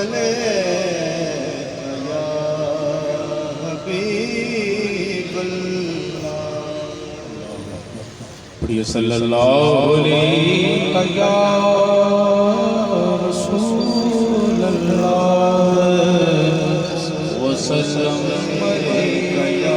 अलैका या हबीबल्लाह। प्रिय सल्लल्लाहु अलैहि या रसूलल्लाह वसल्लम अलैका या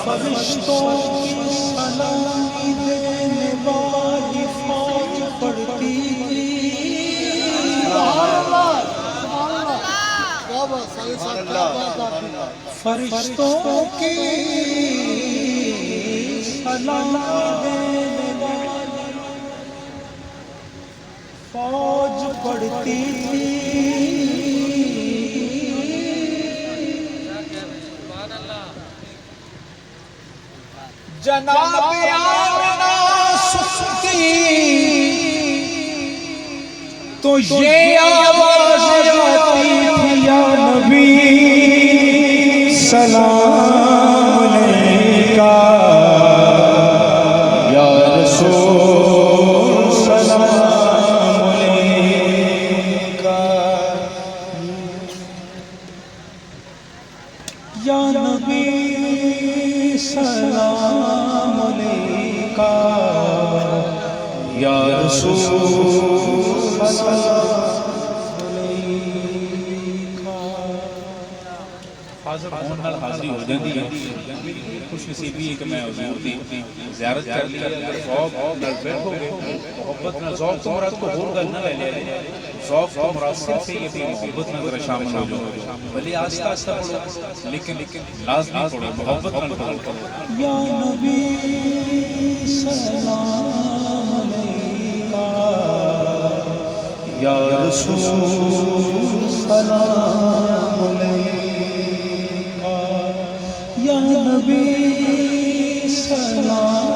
फरिश्तों की सलामी देने वाली फौज पड़ती फरिश्तों की सलामी देने वाली फौज पड़ती जनाब आमना सुस्ती तो ये आवाज आती थी या नबी सलाम अलैका या रसूल सलाम अलैका या नबी सलाम अलैका या रसूल सलाम अलैका। हाज़िर होने नाल हाज़री हो जाती है। खुशनसीबी है कि मैं हुज़ूर दी ज़ियारत कर ली। अगर ज़ौक़ नाल बैठोगे मोहब्बत नाल ज़ौक़ तो मुराद को होर गल ना ले ले ज़ौक़ तो मुराद सिर्फ ये भी मोहब्बत नाल ज़रा शामिल हो जाओ। भले आस्ता आस्ता पढ़ो लेकिन लाज़मी पढ़ो मोहब्बत नाल पढ़ो। या नबी सलाम अलैका या रसूल सलाम अलैका या नबी सलाम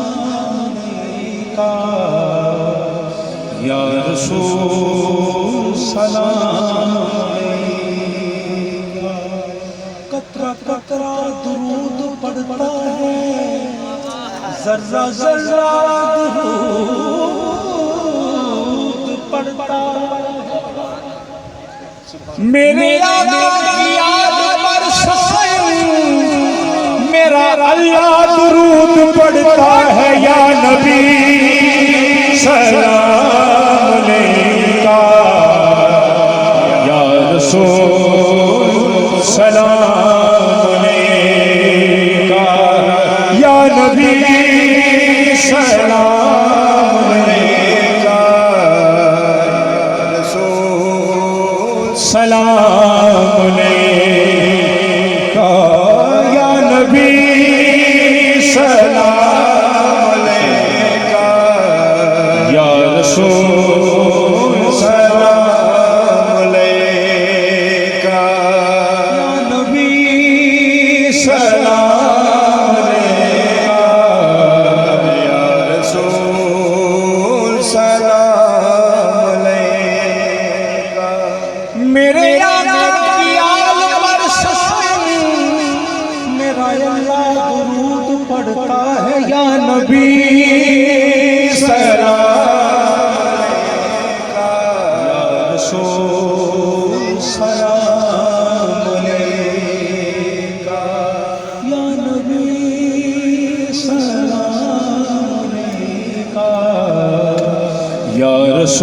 अलैका या रसूल सलाम अलैका। कतरा कतरा दुरूद पढ़ता है जर्रा जर्रा दुरूद पढ़ता मेरे आका की याद पर मेरा अल्लाह दुरूद पढ़ता है या नबी सलाम अलैका या रसूल सलाम अलैका या नबी सलाम अलैका रसूल सलाम अलैका या नबी सलाम अलैका या रसूल सलाम अलैका या नबी सलाम अलैका या रसूल सलाम अलैका। मेरे आका की आल पर मेरा अल्लाह दुरूद पढ़ता है या नबी सलाम अलैका या रसूल सलाम अलैका या नबी सलाम अलैका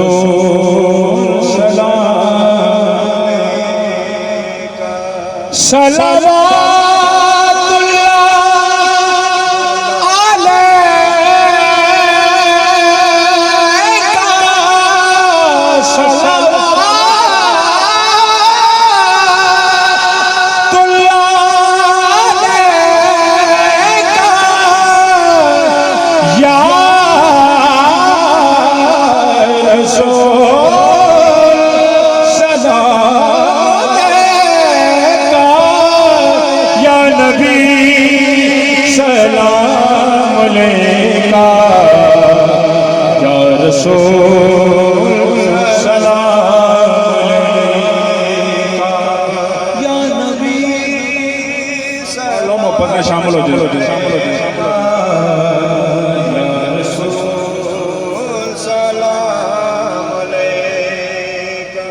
रसूल सलावतुल्लाह अलैका सलावतुल्लाह अलैका या रसूल सलाम अलैका या रसूल सलाम अलैका या नबी सलाम मोहब्बत में शामिल हो जाओ या रसूल सलाम अलैका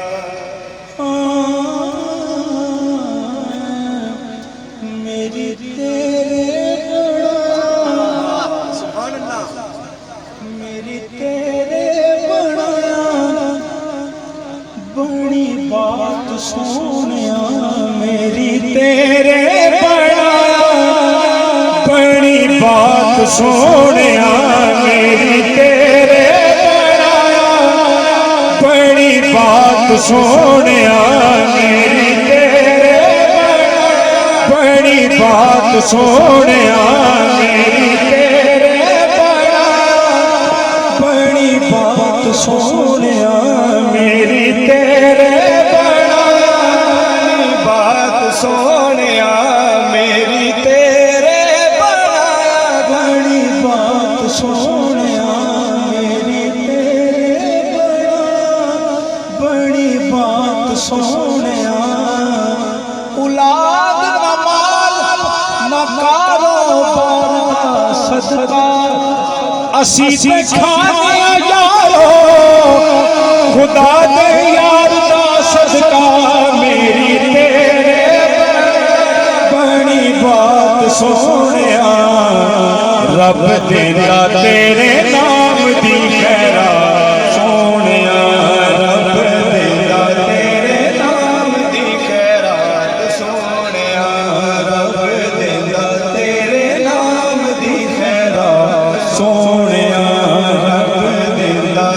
मेरी बड़ी बात सोनिया मेरी तेरे बनाया बड़ी बात सोनिया मेरी तेरे बनाया बड़ी बात सोनिया मेरी तेरे बनाया बड़ी बात सोनिया मेरी तेरे बनाया बड़ी बात सोनिया मेरी तेरे बनाई बात सोनिया मेरी तेरे बनाया बड़ी बात सोनिया मेरी तेरे बनाया बड़ी बात सोनिया औलाद न माल न कारोबार सदका असी ते खानिया यारो खुदा दे यार दा सदका मेरी तेरे बड़ी बात सोनिया रब देंदा तेरे नाम दी खैरा सोनिया रब देंदा तेरे नाम दी खैरात सोनिया रब देंदा तेरे नाम दी खैरात सोनिया रब देंदा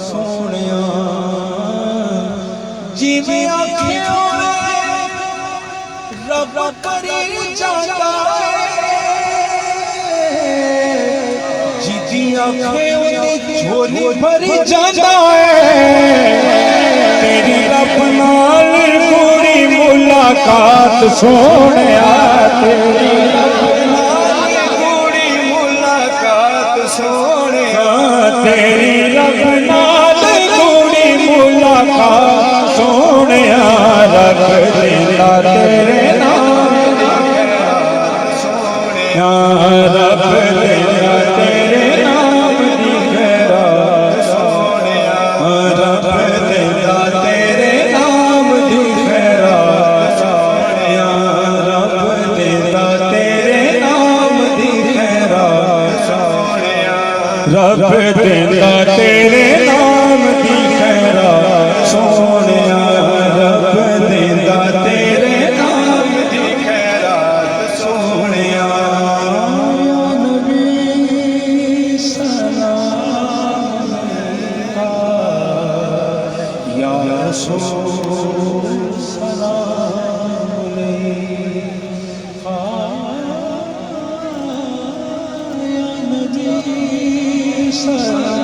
सोनिया जिवें आखियों रब करी जाता जिदी आखियों झोली भरी जाता है तेरी रब नाल पूरी मुलाकात सोनिया तेरी रब नाल पूरी मुलाकात सोनिया तेरी रब नाल पूरी मुलाकात सोनिया रब देंदा तेरे नाम सोनिया रब देंदा तेरे नाम दी खैरात सोनिया रब देंदा तेरे नाम दी खैरात सोनिया रब देंदा तेरे नाम दी खैरात सोनिया रब देंदा तेरे नाम दी खैरात सोनिया रब देंदा तेरे नाम दी खैरात सोनिया या नबी सलाम अलैका या रसूल सलाम अलैका या नबी सलाम